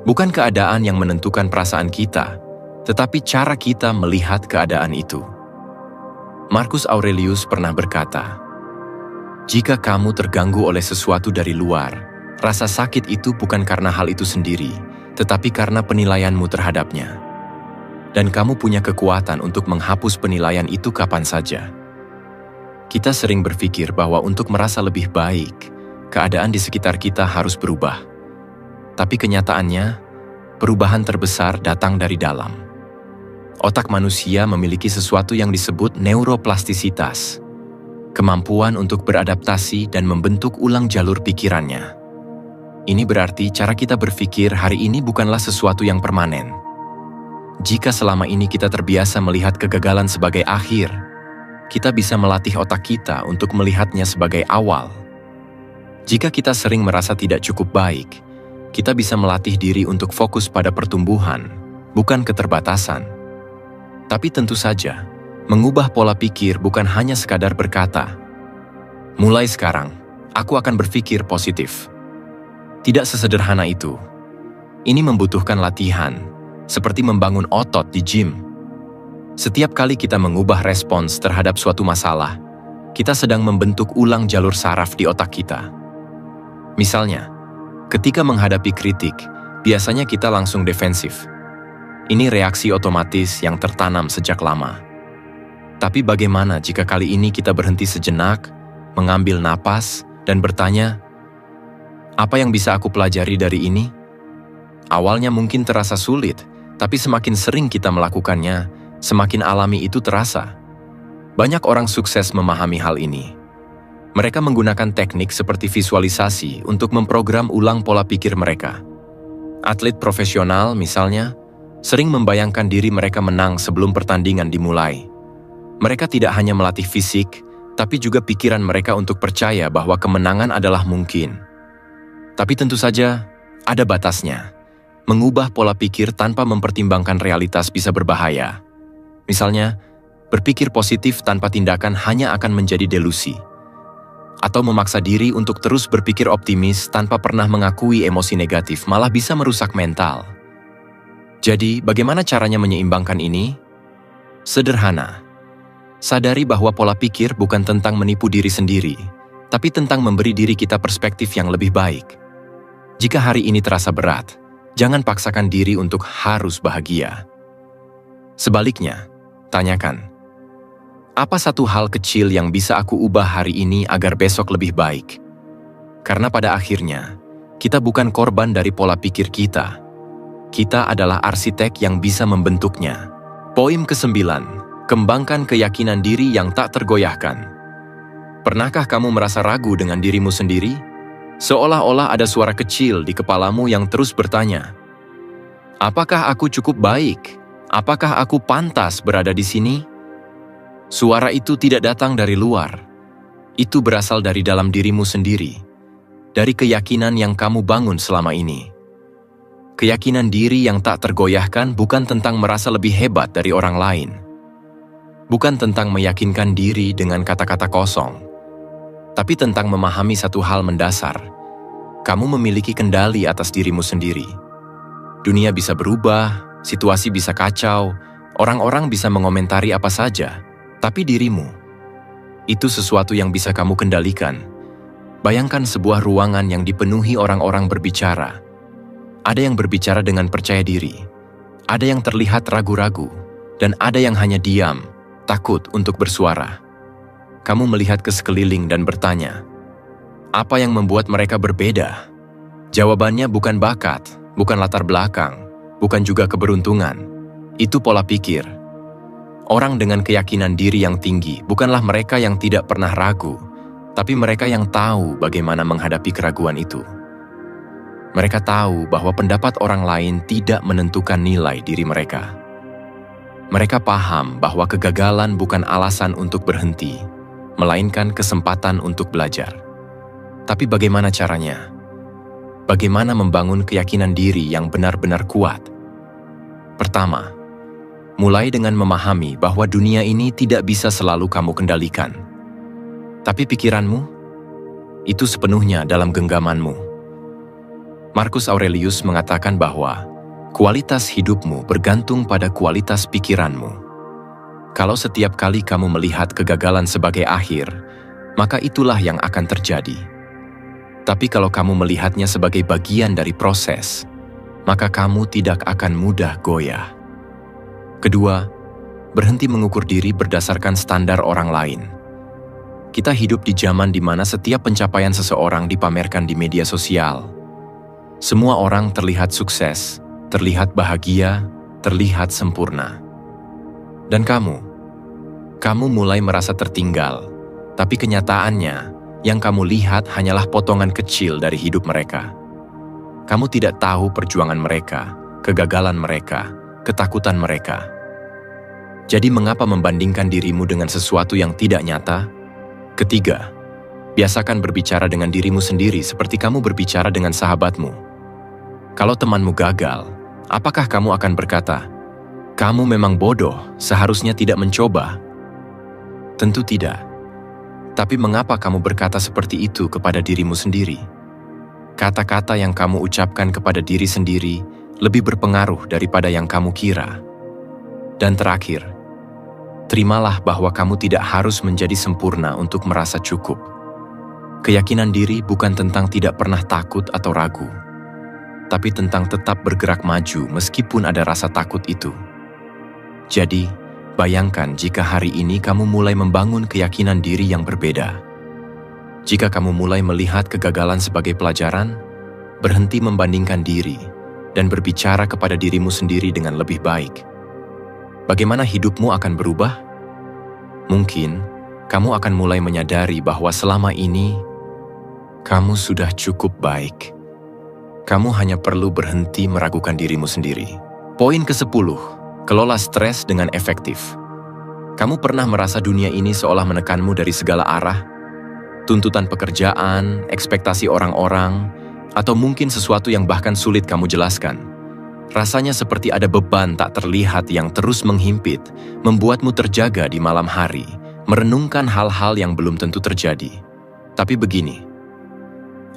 Bukan keadaan yang menentukan perasaan kita, tetapi cara kita melihat keadaan itu. Marcus Aurelius pernah berkata, "Jika kamu terganggu oleh sesuatu dari luar, rasa sakit itu bukan karena hal itu sendiri, tetapi karena penilaianmu terhadapnya. Dan kamu punya kekuatan untuk menghapus penilaian itu kapan saja." Kita sering berpikir bahwa untuk merasa lebih baik, keadaan di sekitar kita harus berubah. Tapi kenyataannya, perubahan terbesar datang dari dalam. Otak manusia memiliki sesuatu yang disebut neuroplastisitas, kemampuan untuk beradaptasi dan membentuk ulang jalur pikirannya. Ini berarti cara kita berpikir hari ini bukanlah sesuatu yang permanen. Jika selama ini kita terbiasa melihat kegagalan sebagai akhir, kita bisa melatih otak kita untuk melihatnya sebagai awal. Jika kita sering merasa tidak cukup baik, kita bisa melatih diri untuk fokus pada pertumbuhan, bukan keterbatasan. Tapi tentu saja, mengubah pola pikir bukan hanya sekadar berkata, "Mulai sekarang, aku akan berpikir positif." Tidak sesederhana itu. Ini membutuhkan latihan, seperti membangun otot di gym. Setiap kali kita mengubah respons terhadap suatu masalah, kita sedang membentuk ulang jalur saraf di otak kita. Misalnya, ketika menghadapi kritik, biasanya kita langsung defensif. Ini reaksi otomatis yang tertanam sejak lama. Tapi bagaimana jika kali ini kita berhenti sejenak, mengambil napas, dan bertanya, apa yang bisa aku pelajari dari ini? Awalnya mungkin terasa sulit, tapi semakin sering kita melakukannya, semakin alami itu terasa. Banyak orang sukses memahami hal ini. Mereka menggunakan teknik seperti visualisasi untuk memprogram ulang pola pikir mereka. Atlet profesional, misalnya, sering membayangkan diri mereka menang sebelum pertandingan dimulai. Mereka tidak hanya melatih fisik, tapi juga pikiran mereka untuk percaya bahwa kemenangan adalah mungkin. Tapi tentu saja, ada batasnya. Mengubah pola pikir tanpa mempertimbangkan realitas bisa berbahaya. Misalnya, berpikir positif tanpa tindakan hanya akan menjadi delusi. Atau memaksa diri untuk terus berpikir optimis tanpa pernah mengakui emosi negatif malah bisa merusak mental. Jadi, bagaimana caranya menyeimbangkan ini? Sederhana. Sadari bahwa pola pikir bukan tentang menipu diri sendiri, tapi tentang memberi diri kita perspektif yang lebih baik. Jika hari ini terasa berat, jangan paksakan diri untuk harus bahagia. Sebaliknya, tanyakan, apa satu hal kecil yang bisa aku ubah hari ini agar besok lebih baik? Karena pada akhirnya, kita bukan korban dari pola pikir kita. Kita adalah arsitek yang bisa membentuknya. Poin ke-9, kembangkan keyakinan diri yang tak tergoyahkan. Pernahkah kamu merasa ragu dengan dirimu sendiri? Seolah-olah ada suara kecil di kepalamu yang terus bertanya, apakah aku cukup baik? Apakah aku pantas berada di sini? Suara itu tidak datang dari luar. Itu berasal dari dalam dirimu sendiri, dari keyakinan yang kamu bangun selama ini. Keyakinan diri yang tak tergoyahkan bukan tentang merasa lebih hebat dari orang lain. Bukan tentang meyakinkan diri dengan kata-kata kosong, tapi tentang memahami satu hal mendasar. Kamu memiliki kendali atas dirimu sendiri. Dunia bisa berubah, situasi bisa kacau, orang-orang bisa mengomentari apa saja, tapi dirimu, itu sesuatu yang bisa kamu kendalikan. Bayangkan sebuah ruangan yang dipenuhi orang-orang berbicara. Ada yang berbicara dengan percaya diri, ada yang terlihat ragu-ragu, dan ada yang hanya diam, takut untuk bersuara. Kamu melihat ke sekeliling dan bertanya, apa yang membuat mereka berbeda? Jawabannya bukan bakat, bukan latar belakang, bukan juga keberuntungan. Itu pola pikir. Orang dengan keyakinan diri yang tinggi bukanlah mereka yang tidak pernah ragu, tapi mereka yang tahu bagaimana menghadapi keraguan itu. Mereka tahu bahwa pendapat orang lain tidak menentukan nilai diri mereka. Mereka paham bahwa kegagalan bukan alasan untuk berhenti, melainkan kesempatan untuk belajar. Tapi bagaimana caranya? Bagaimana membangun keyakinan diri yang benar-benar kuat? Pertama, mulai dengan memahami bahwa dunia ini tidak bisa selalu kamu kendalikan. Tapi pikiranmu, itu sepenuhnya dalam genggamanmu. Marcus Aurelius mengatakan bahwa kualitas hidupmu bergantung pada kualitas pikiranmu. Kalau setiap kali kamu melihat kegagalan sebagai akhir, maka itulah yang akan terjadi. Tapi kalau kamu melihatnya sebagai bagian dari proses, maka kamu tidak akan mudah goyah. Kedua, berhenti mengukur diri berdasarkan standar orang lain. Kita hidup di zaman di mana setiap pencapaian seseorang dipamerkan di media sosial. Semua orang terlihat sukses, terlihat bahagia, terlihat sempurna. Dan kamu mulai merasa tertinggal, tapi kenyataannya, yang kamu lihat hanyalah potongan kecil dari hidup mereka. Kamu tidak tahu perjuangan mereka, kegagalan mereka, ketakutan mereka. Jadi mengapa membandingkan dirimu dengan sesuatu yang tidak nyata? Ketiga, biasakan berbicara dengan dirimu sendiri seperti kamu berbicara dengan sahabatmu. Kalau temanmu gagal, apakah kamu akan berkata, "Kamu memang bodoh, seharusnya tidak mencoba"? Tentu tidak. Tapi mengapa kamu berkata seperti itu kepada dirimu sendiri? Kata-kata yang kamu ucapkan kepada diri sendiri lebih berpengaruh daripada yang kamu kira. Dan terakhir, terimalah bahwa kamu tidak harus menjadi sempurna untuk merasa cukup. Keyakinan diri bukan tentang tidak pernah takut atau ragu, tapi tentang tetap bergerak maju meskipun ada rasa takut itu. Jadi, bayangkan jika hari ini kamu mulai membangun keyakinan diri yang berbeda. Jika kamu mulai melihat kegagalan sebagai pelajaran, berhenti membandingkan diri, dan berbicara kepada dirimu sendiri dengan lebih baik. Bagaimana hidupmu akan berubah? Mungkin kamu akan mulai menyadari bahwa selama ini kamu sudah cukup baik. Kamu hanya perlu berhenti meragukan dirimu sendiri. Poin ke-10, kelola stres dengan efektif. Kamu pernah merasa dunia ini seolah menekanmu dari segala arah? Tuntutan pekerjaan, ekspektasi orang-orang, atau mungkin sesuatu yang bahkan sulit kamu jelaskan. Rasanya seperti ada beban tak terlihat yang terus menghimpit, membuatmu terjaga di malam hari, merenungkan hal-hal yang belum tentu terjadi. Tapi begini,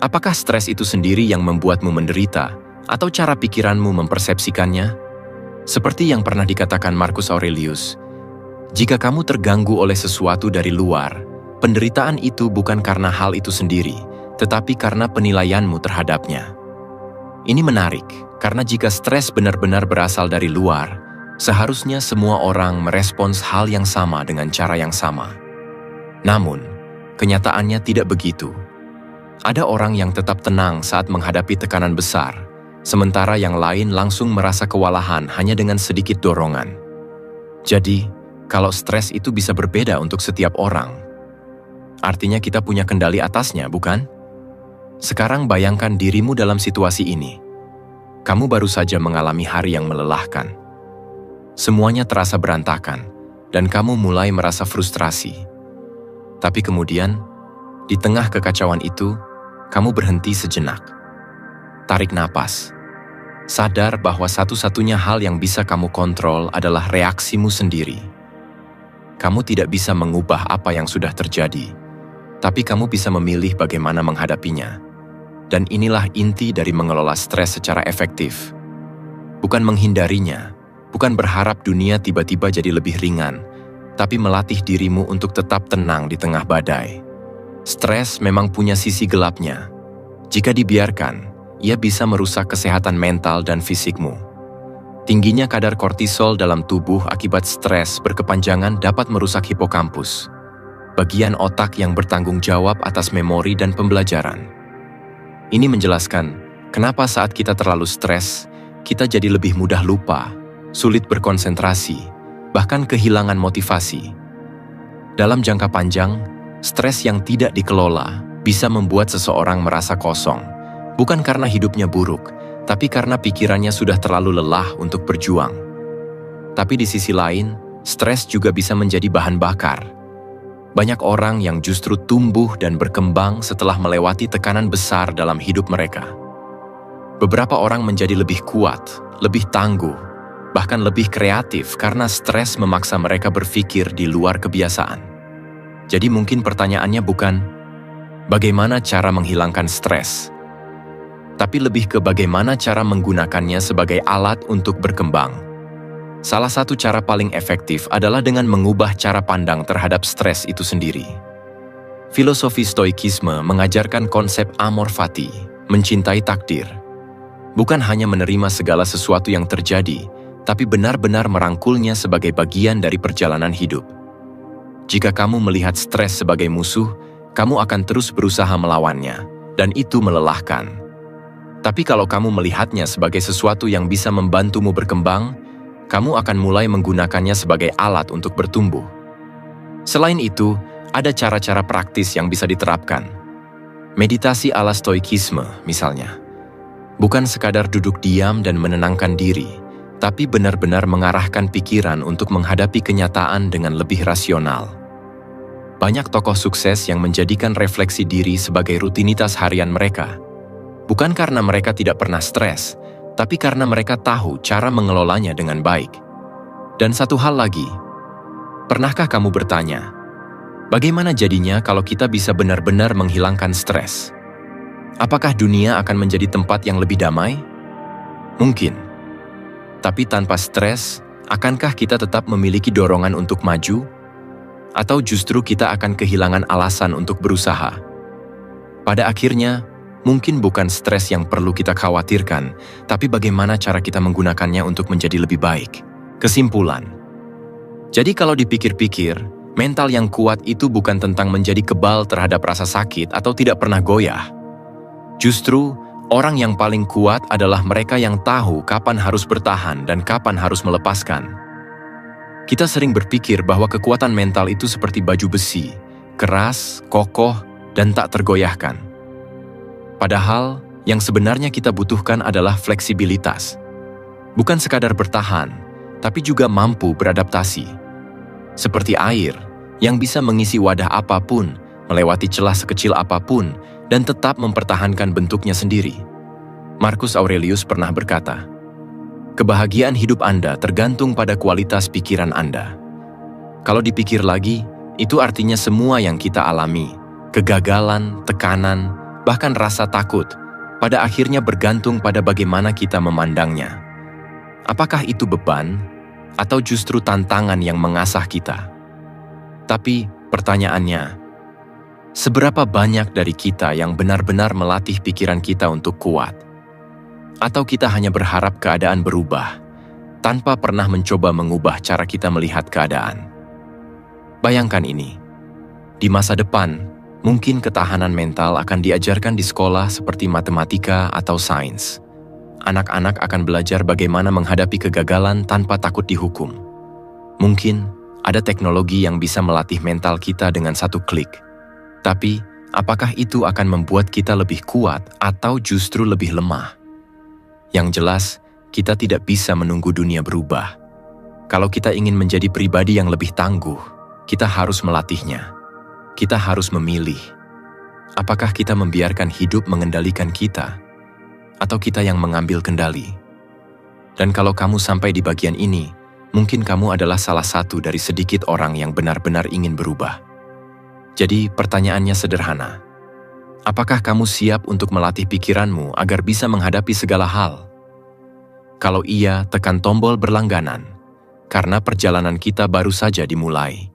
apakah stres itu sendiri yang membuatmu menderita, atau cara pikiranmu mempersepsikannya? Seperti yang pernah dikatakan Marcus Aurelius, jika kamu terganggu oleh sesuatu dari luar, penderitaan itu bukan karena hal itu sendiri, tetapi karena penilaianmu terhadapnya. Ini menarik, karena jika stres benar-benar berasal dari luar, seharusnya semua orang merespons hal yang sama dengan cara yang sama. Namun, kenyataannya tidak begitu. Ada orang yang tetap tenang saat menghadapi tekanan besar, sementara yang lain langsung merasa kewalahan hanya dengan sedikit dorongan. Jadi, kalau stres itu bisa berbeda untuk setiap orang, artinya kita punya kendali atasnya, bukan? Sekarang bayangkan dirimu dalam situasi ini. Kamu baru saja mengalami hari yang melelahkan. Semuanya terasa berantakan, dan kamu mulai merasa frustrasi. Tapi kemudian, di tengah kekacauan itu, kamu berhenti sejenak. Tarik napas. Sadar bahwa satu-satunya hal yang bisa kamu kontrol adalah reaksimu sendiri. Kamu tidak bisa mengubah apa yang sudah terjadi, tapi kamu bisa memilih bagaimana menghadapinya. Dan inilah inti dari mengelola stres secara efektif. Bukan menghindarinya, bukan berharap dunia tiba-tiba jadi lebih ringan, tapi melatih dirimu untuk tetap tenang di tengah badai. Stres memang punya sisi gelapnya. Jika dibiarkan, ia bisa merusak kesehatan mental dan fisikmu. Tingginya kadar kortisol dalam tubuh akibat stres berkepanjangan dapat merusak hipokampus, bagian otak yang bertanggung jawab atas memori dan pembelajaran. Ini menjelaskan kenapa saat kita terlalu stres, kita jadi lebih mudah lupa, sulit berkonsentrasi, bahkan kehilangan motivasi. Dalam jangka panjang, stres yang tidak dikelola bisa membuat seseorang merasa kosong, bukan karena hidupnya buruk, tapi karena pikirannya sudah terlalu lelah untuk berjuang. Tapi di sisi lain, stres juga bisa menjadi bahan bakar. Banyak orang yang justru tumbuh dan berkembang setelah melewati tekanan besar dalam hidup mereka. Beberapa orang menjadi lebih kuat, lebih tangguh, bahkan lebih kreatif karena stres memaksa mereka berpikir di luar kebiasaan. Jadi mungkin pertanyaannya bukan, bagaimana cara menghilangkan stres? Tapi lebih ke bagaimana cara menggunakannya sebagai alat untuk berkembang. Salah satu cara paling efektif adalah dengan mengubah cara pandang terhadap stres itu sendiri. Filosofi Stoikisme mengajarkan konsep amor fati, mencintai takdir. Bukan hanya menerima segala sesuatu yang terjadi, tapi benar-benar merangkulnya sebagai bagian dari perjalanan hidup. Jika kamu melihat stres sebagai musuh, kamu akan terus berusaha melawannya, dan itu melelahkan. Tapi kalau kamu melihatnya sebagai sesuatu yang bisa membantumu berkembang, kamu akan mulai menggunakannya sebagai alat untuk bertumbuh. Selain itu, ada cara-cara praktis yang bisa diterapkan. Meditasi ala Stoikisme, misalnya. Bukan sekadar duduk diam dan menenangkan diri, tapi benar-benar mengarahkan pikiran untuk menghadapi kenyataan dengan lebih rasional. Banyak tokoh sukses yang menjadikan refleksi diri sebagai rutinitas harian mereka. Bukan karena mereka tidak pernah stres, tapi karena mereka tahu cara mengelolanya dengan baik. Dan satu hal lagi, pernahkah kamu bertanya, bagaimana jadinya kalau kita bisa benar-benar menghilangkan stres? Apakah dunia akan menjadi tempat yang lebih damai? Mungkin. Tapi tanpa stres, akankah kita tetap memiliki dorongan untuk maju? Atau justru kita akan kehilangan alasan untuk berusaha? Pada akhirnya, mungkin bukan stres yang perlu kita khawatirkan, tapi bagaimana cara kita menggunakannya untuk menjadi lebih baik. Kesimpulan. Jadi kalau dipikir-pikir, mental yang kuat itu bukan tentang menjadi kebal terhadap rasa sakit atau tidak pernah goyah. Justru, orang yang paling kuat adalah mereka yang tahu kapan harus bertahan dan kapan harus melepaskan. Kita sering berpikir bahwa kekuatan mental itu seperti baju besi, keras, kokoh, dan tak tergoyahkan. Padahal, yang sebenarnya kita butuhkan adalah fleksibilitas. Bukan sekadar bertahan, tapi juga mampu beradaptasi. Seperti air, yang bisa mengisi wadah apapun, melewati celah sekecil apapun, dan tetap mempertahankan bentuknya sendiri. Marcus Aurelius pernah berkata, "Kebahagiaan hidup Anda tergantung pada kualitas pikiran Anda." Kalau dipikir lagi, itu artinya semua yang kita alami, kegagalan, tekanan, bahkan rasa takut, pada akhirnya bergantung pada bagaimana kita memandangnya. Apakah itu beban, atau justru tantangan yang mengasah kita? Tapi pertanyaannya, seberapa banyak dari kita yang benar-benar melatih pikiran kita untuk kuat? Atau kita hanya berharap keadaan berubah, tanpa pernah mencoba mengubah cara kita melihat keadaan? Bayangkan ini, di masa depan, mungkin ketahanan mental akan diajarkan di sekolah seperti matematika atau sains. Anak-anak akan belajar bagaimana menghadapi kegagalan tanpa takut dihukum. Mungkin ada teknologi yang bisa melatih mental kita dengan satu klik. Tapi, apakah itu akan membuat kita lebih kuat atau justru lebih lemah? Yang jelas, kita tidak bisa menunggu dunia berubah. Kalau kita ingin menjadi pribadi yang lebih tangguh, kita harus melatihnya. Kita harus memilih. Apakah kita membiarkan hidup mengendalikan kita, atau kita yang mengambil kendali? Dan kalau kamu sampai di bagian ini, mungkin kamu adalah salah satu dari sedikit orang yang benar-benar ingin berubah. Jadi, pertanyaannya sederhana. Apakah kamu siap untuk melatih pikiranmu agar bisa menghadapi segala hal? Kalau iya, tekan tombol berlangganan, karena perjalanan kita baru saja dimulai.